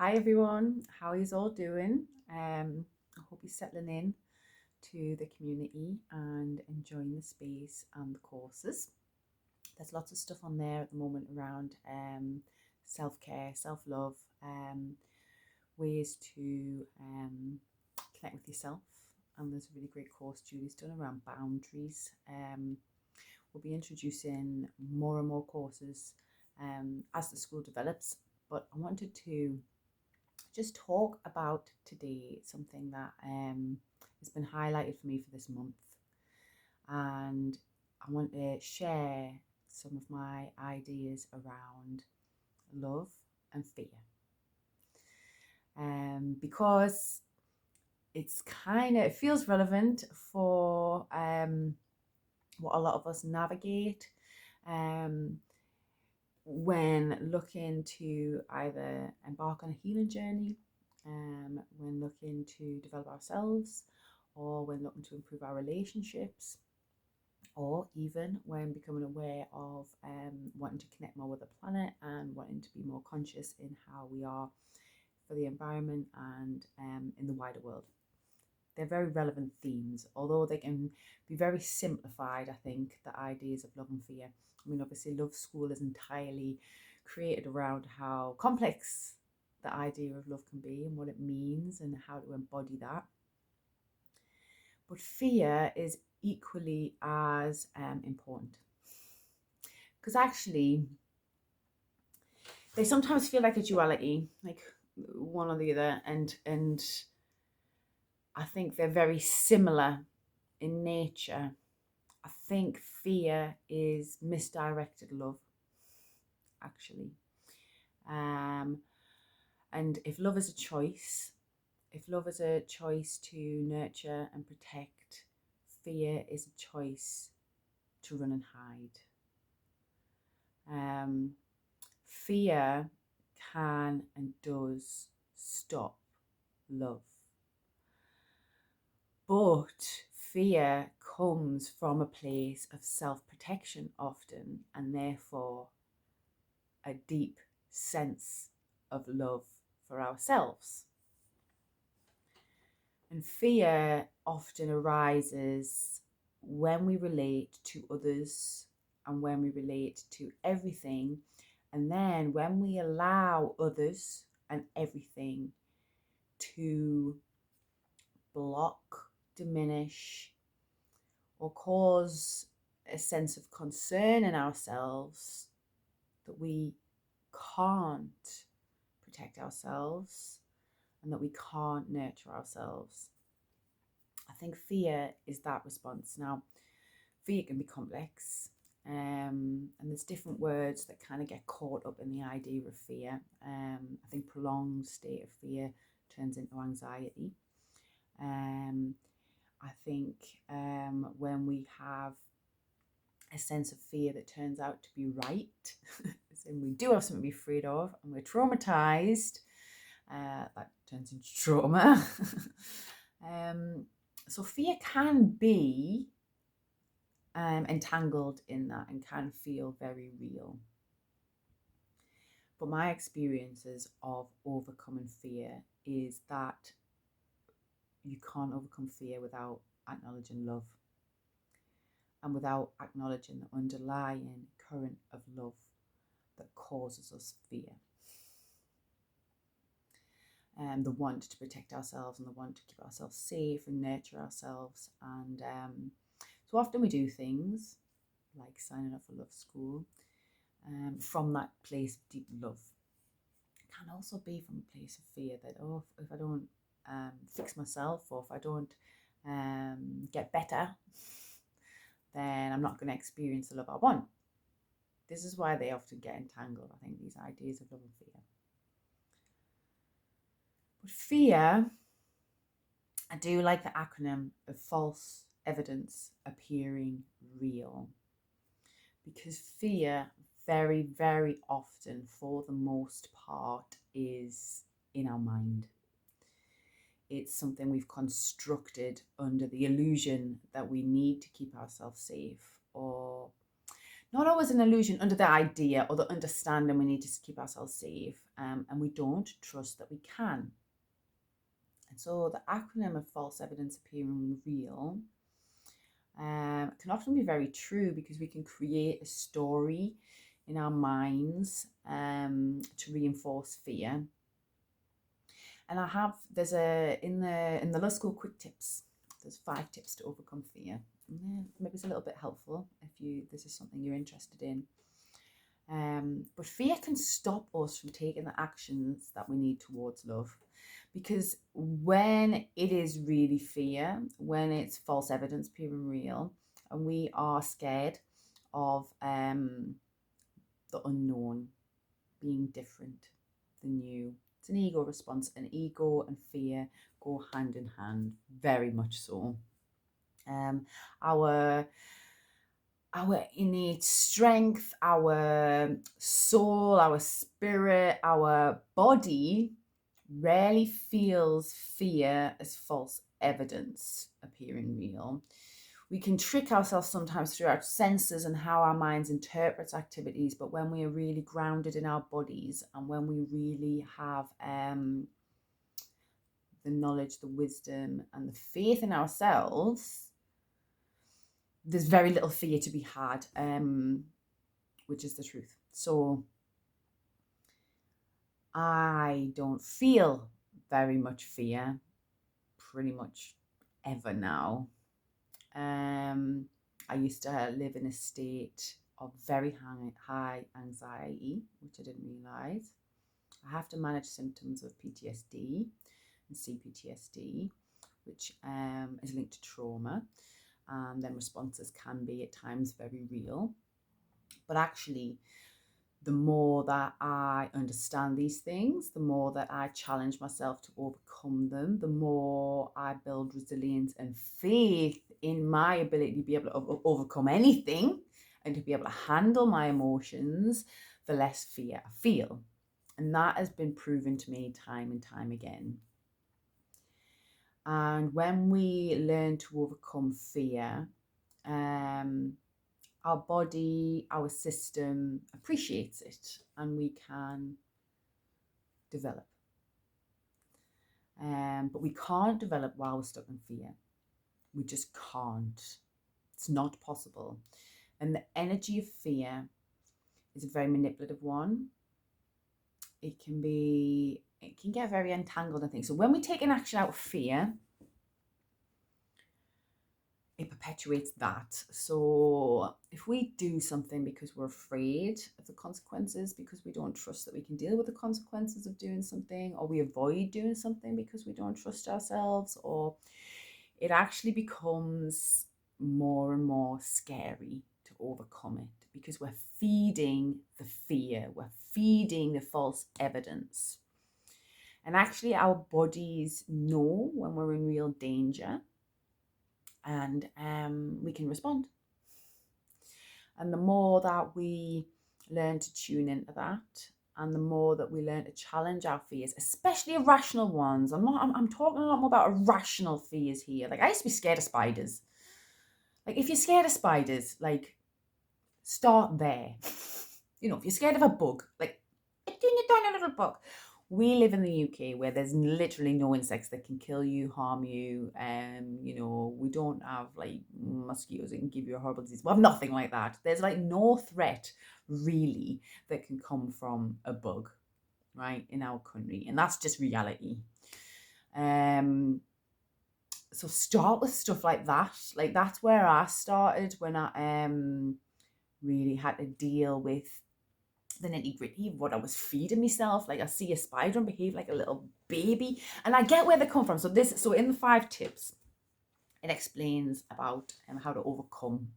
Hi everyone, how are you all doing? I hope you're settling in to the community and enjoying the space and the courses. There's lots of stuff on there at the moment around self-care, self-love, ways to connect with yourself. And there's a really great course Julie's done around boundaries. We'll be introducing more and more courses as the school develops. But I wanted to just talk about today something that has been highlighted for me for this month. And I want to share some of my ideas around love and fear. Because it feels relevant for what a lot of us navigate when looking to either embark on a healing journey, when looking to develop ourselves, or when looking to improve our relationships, or even when becoming aware of wanting to connect more with the planet and wanting to be more conscious in how we are for the environment and in the wider world. They're very relevant themes, although they can be very simplified, I think, the ideas of love and fear. I mean, obviously, Love School is entirely created around how complex the idea of love can be and what it means and how to embody that. But fear is equally as important. Because actually, they sometimes feel like a duality, like one or the other, and I think they're very similar in nature. I think fear is misdirected love, actually. And if love is a choice, if love is a choice to nurture and protect, fear is a choice to run and hide. Fear can and does stop love. But fear comes from a place of self-protection often, and therefore a deep sense of love for ourselves. And fear often arises when we relate to others and when we relate to everything. And then when we allow others and everything to block, diminish, or cause a sense of concern in ourselves that we can't protect ourselves and that we can't nurture ourselves. I think fear is that response. Now, fear can be complex, and there's different words that kind of get caught up in the idea of fear. I think prolonged state of fear turns into anxiety. I think when we have a sense of fear that turns out to be right, and we do have something to be afraid of, and we're traumatized, that turns into trauma. So fear can be entangled in that and can feel very real. But my experiences of overcoming fear is that you can't overcome fear without acknowledging love and without acknowledging the underlying current of love that causes us fear. The want to protect ourselves and the want to keep ourselves safe and nurture ourselves. And so often we do things like signing up for Love School from that place of deep love. It can also be from a place of fear that, oh, if I don't fix myself, or if I don't get better, then I'm not going to experience the love I want. This is why they often get entangled, I think, these ideas of love and fear. But fear, I do like the acronym of false evidence appearing real, because fear very, very often, for the most part, is in our mind. It's something we've constructed under the illusion that we need to keep ourselves safe, or not always an illusion, under the idea or the understanding we need to keep ourselves safe, and we don't trust that we can. And so the acronym of false evidence appearing real can often be very true, because we can create a story in our minds to reinforce fear. And there's in the Love School Quick Tips, there's 5 tips to overcome fear. Maybe it's a little bit helpful if this is something you're interested in. But fear can stop us from taking the actions that we need towards love. Because when it is really fear, when it's false evidence appearing real, and we are scared of the unknown, being different, the new, it's an ego response, and ego and fear go hand in hand, very much so. Our innate strength, our soul, our spirit, our body rarely feels fear as false evidence appearing real. We can trick ourselves sometimes through our senses and how our minds interpret activities, but when we are really grounded in our bodies, and when we really have the knowledge, the wisdom, and the faith in ourselves, there's very little fear to be had, which is the truth. So I don't feel very much fear, pretty much ever now. I used to live in a state of very high anxiety, which I didn't realise. I have to manage symptoms of PTSD and CPTSD, which is linked to trauma. And then responses can be at times very real. But actually, the more that I understand these things, the more that I challenge myself to overcome them, the more I build resilience and faith in my ability to be able to overcome anything and to be able to handle my emotions, the less fear I feel. And that has been proven to me time and time again. And when we learn to overcome fear, our body, our system appreciates it, and we can develop. But we can't develop while we're stuck in fear. We just can't. It's not possible. And the energy of fear is a very manipulative one. It can get very entangled in things. So when we take an action out of fear, it perpetuates that. So if we do something because we're afraid of the consequences, because we don't trust that we can deal with the consequences of doing something, or we avoid doing something because we don't trust ourselves, or it actually becomes more and more scary to overcome it, because we're feeding the fear, we're feeding the false evidence. And actually our bodies know when we're in real danger, and we can respond. And the more that we learn to tune into that, and the more that we learn to challenge our fears, especially irrational ones. I'm talking a lot more about irrational fears here. Like, I used to be scared of spiders. Like, if you're scared of spiders, like, start there. You know, if you're scared of a bug, like, a tiny little bug. We live in the UK where there's literally no insects that can kill you, harm you. You know, we don't have like mosquitoes that can give you a horrible disease. We have nothing like that. There's like no threat really that can come from a bug, right, in our country. And that's just reality. So start with stuff like that. Like, that's where I started when I really had to deal with the nitty-gritty of what I was feeding myself. Like, I see a spider and behave like a little baby, and I get where they come from. So in the 5 tips, it explains about how to overcome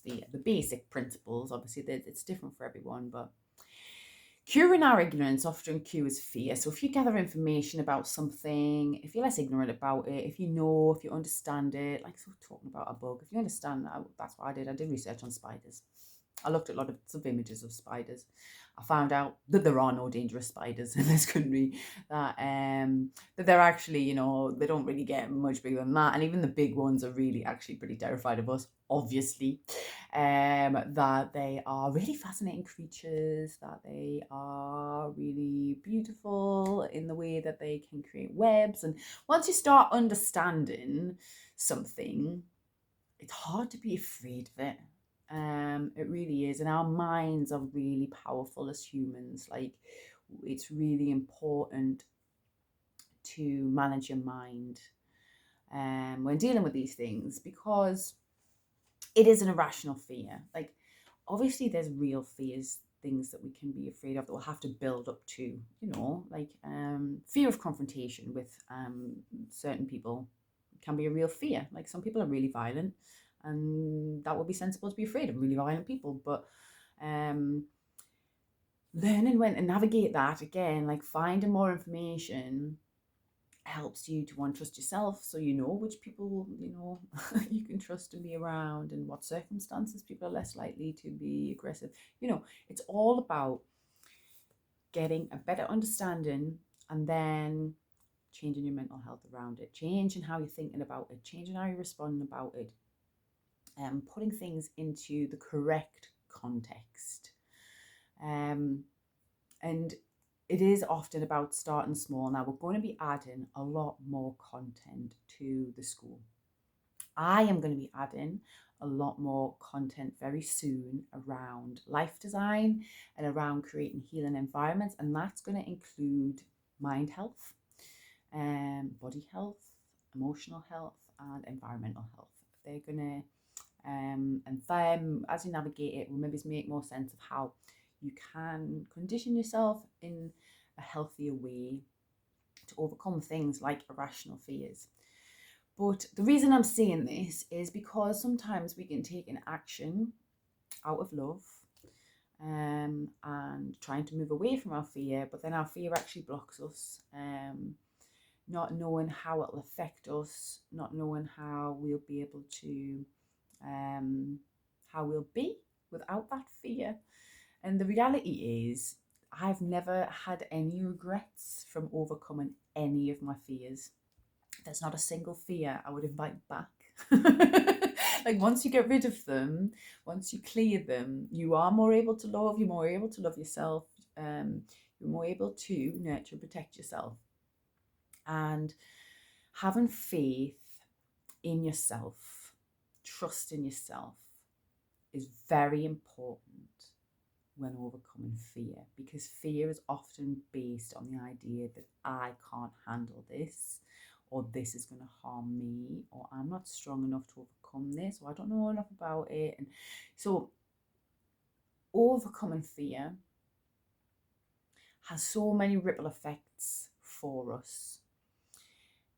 the basic principles. Obviously, it's different for everyone, but curing our ignorance often cures fear. So if you gather information about something, if you're less ignorant about it, if you understand it, like, so talking about a bug, if you understand that, that's what I did. I did research on spiders. I looked at some images of spiders, I found out that there are no dangerous spiders in this country, that that they're actually, they don't really get much bigger than that. And even the big ones are really actually pretty terrified of us, obviously. That they are really fascinating creatures, that they are really beautiful in the way that they can create webs. And once you start understanding something, it's hard to be afraid of it. It really is. And our minds are really powerful as humans. Like, it's really important to manage your mind when dealing with these things, because it is an irrational fear. Like, obviously, there's real fears, things that we can be afraid of that we'll have to build up to, like fear of confrontation with certain people can be a real fear. Like, some people are really violent, and that would be sensible to be afraid of really violent people. But learning when to navigate that, again, like finding more information, helps you to trust yourself, so you know which people you can trust to be around, and what circumstances people are less likely to be aggressive. It's all about getting a better understanding, and then changing your mental health around it, changing how you're thinking about it, changing how you're responding about it, and putting things into the correct context. And it is often about starting small. Now, we're going to be adding a lot more content to the school. I am going to be adding a lot more content very soon around life design and around creating healing environments. And that's going to include mind health, body health, emotional health, and environmental health. They're going to, and then as you navigate it, will maybe make more sense of how you can condition yourself in a healthier way to overcome things like irrational fears. But the reason I'm saying this is because sometimes we can take an action out of love and trying to move away from our fear, but then our fear actually blocks us, not knowing how it'll affect us, not knowing how we'll be able to, how we'll be without that fear. And the reality is, I've never had any regrets from overcoming any of my fears. There's not a single fear I would invite back. Like, once you get rid of them, once you clear them, you are more able to love, you're more able to love yourself, you're more able to nurture and protect yourself. And having faith in yourself, trust in yourself, is very important when overcoming fear, because fear is often based on the idea that I can't handle this, or this is going to harm me, or I'm not strong enough to overcome this, or I don't know enough about it. And so overcoming fear has so many ripple effects for us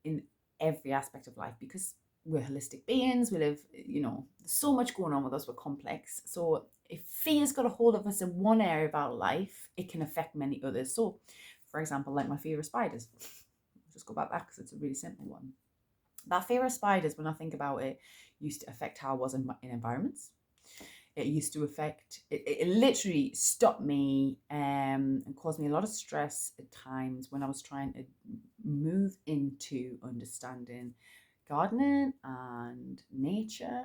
in every aspect of life, because we're holistic beings. We live, there's so much going on with us. We're complex. So if fear's got a hold of us in one area of our life, it can affect many others. So, for example, like my fear of spiders. I'll just go back because it's a really simple one. That fear of spiders, when I think about it, used to affect how I was in environments. It used to affect, it literally stopped me and caused me a lot of stress at times when I was trying to move into understanding gardening and nature,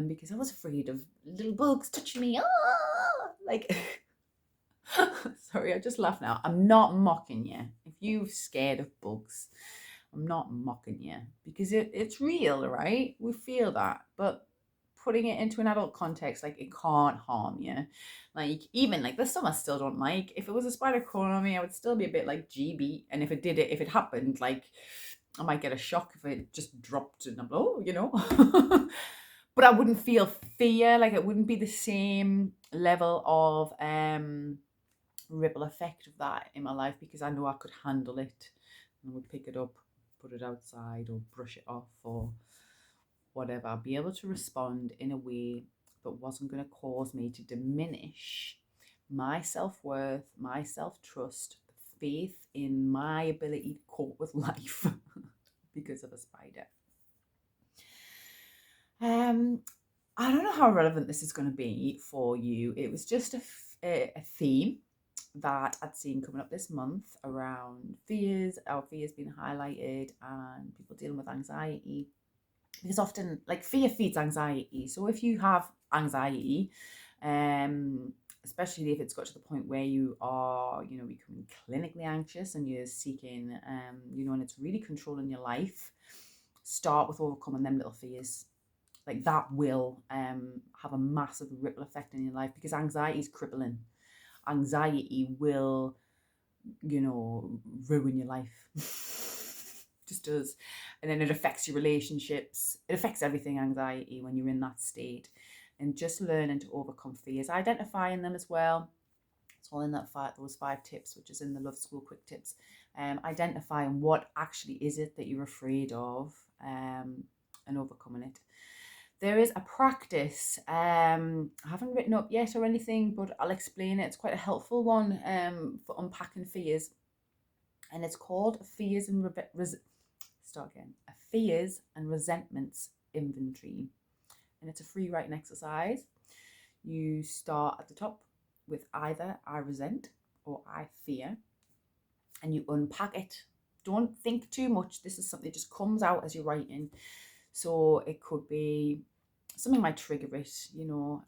because I was afraid of little bugs touching me. Like, sorry, I just laugh now. I'm not mocking you. If you're scared of bugs, I'm not mocking you, because it's real, right? We feel that, but putting it into an adult context, like, it can't harm you. Like, even like there's some I still don't like. If it was a spider crawling on me, I would still be a bit like GB. And if it happened, like, I might get a shock if it just dropped and I'm but I wouldn't feel fear. Like, it wouldn't be the same level of ripple effect of that in my life, because I know I could handle it and I would pick it up, put it outside, or brush it off, or whatever. I'd be able to respond in a way that wasn't going to cause me to diminish my self-worth, my self-trust, faith in my ability to cope with life because of a spider. I don't know how relevant this is going to be for you. It was just a theme that I'd seen coming up this month around fears, our fears being highlighted, and people dealing with anxiety. Because often, like, fear feeds anxiety. So if you have anxiety, especially if it's got to the point where you are, becoming clinically anxious and you're seeking, and it's really controlling your life, start with overcoming them little fears. Like, that will have a massive ripple effect in your life, because anxiety is crippling. Anxiety will, ruin your life. Just does. And then it affects your relationships. It affects everything, anxiety, when you're in that state. And just learning to overcome fears, identifying them as well. It's all in those 5 tips, which is in the Love School Quick Tips. Identifying what actually is it that you're afraid of, and overcoming it. There is a practice, I haven't written up yet or anything, but I'll explain it. It's quite a helpful one for unpacking fears. And it's called Fears and Resentments Inventory. And it's a free writing exercise. You start at the top with either I resent or I fear, and you unpack it. Don't think too much. This is something that just comes out as you're writing. So it could be something might trigger it,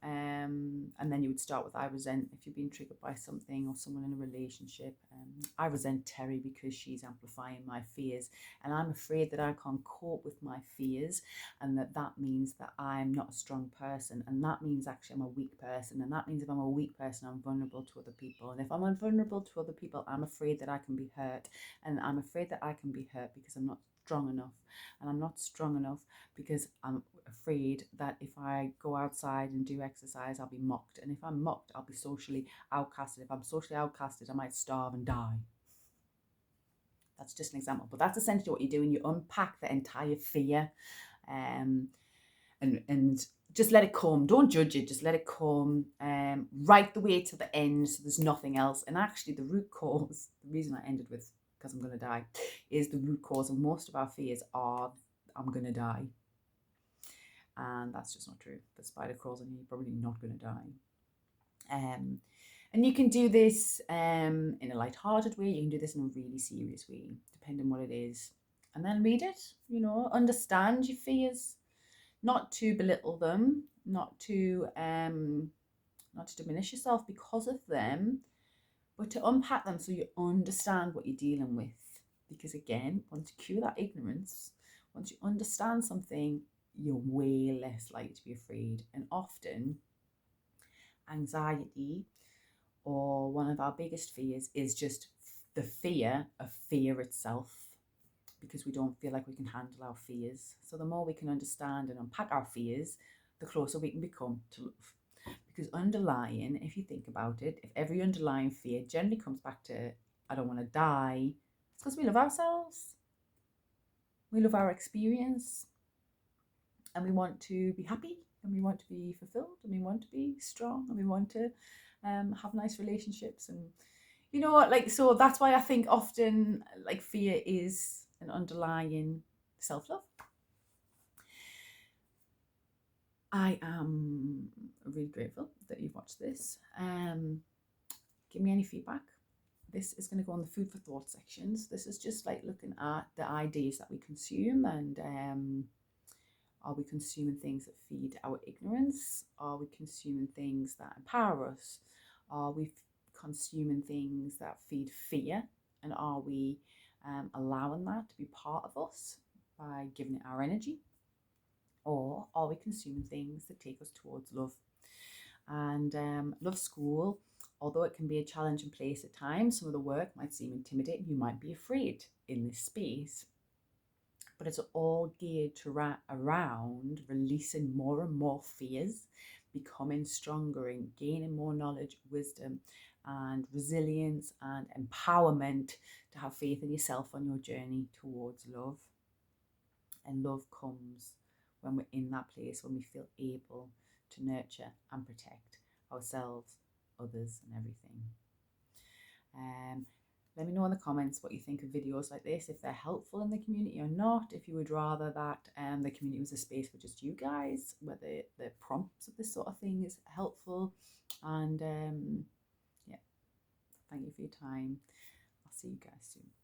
and then you would start with I resent if you've been triggered by something or someone in a relationship. I resent Terry because she's amplifying my fears, and I'm afraid that I can't cope with my fears, and that means that I'm not a strong person, and that means actually I'm a weak person, and that means if I'm a weak person, I'm vulnerable to other people, and if I'm vulnerable to other people, I'm afraid that I can be hurt, and I'm afraid that I can be hurt because I'm not strong enough, and I'm not strong enough because I'm afraid that if I go outside and do exercise, I'll be mocked, and if I'm mocked, I'll be socially outcasted. If I'm socially outcasted, I might starve and die. That's just an example, but that's essentially what you do, and you unpack the entire fear, and just let it come. Don't judge it, just let it come, right the way to the end, so there's nothing else. And actually the root cause, the reason I ended with because I'm going to die, is the root cause of most of our fears are I'm going to die. And that's just not true. If the spider crawls on you, you're probably not going to die. And you can do this in a light-hearted way. You can do this in a really serious way, depending on what it is. And then read it, understand your fears, not to belittle them, not to diminish yourself because of them, but to unpack them so you understand what you're dealing with. Because again, once you cure that ignorance, once you understand something, you're way less likely to be afraid. And often, anxiety, or one of our biggest fears, is just the fear of fear itself, because we don't feel like we can handle our fears. So the more we can understand and unpack our fears, the closer we can become to love. Because underlying, if you think about it, if every underlying fear generally comes back to I don't want to die, it's because we love ourselves. We love our experience, and we want to be happy, and we want to be fulfilled, and we want to be strong, and we want to have nice relationships. And so that's why I think often, like, fear is an underlying self-love. I am really grateful that you've watched this. Give me any feedback. This is going to go on the food for thought sections. This is just like looking at the ideas that we consume, and are we consuming things that feed our ignorance? Are we consuming things that empower us? Are we consuming things that feed fear? And are we allowing that to be part of us by giving it our energy? Or are we consuming things that take us towards love? And Love School, although it can be a challenging place at times, some of the work might seem intimidating. You might be afraid in this space, but it's all geared to around releasing more and more fears, becoming stronger, and gaining more knowledge, wisdom, and resilience and empowerment to have faith in yourself on your journey towards love. And love comes when we're in that place, when we feel able to nurture and protect ourselves, others, and everything. Let me know in the comments what you think of videos like this, if they're helpful in the community or not, if you would rather that the community was a space for just you guys, whether the prompts of this sort of thing is helpful. And Thank you for your time. I'll see you guys soon.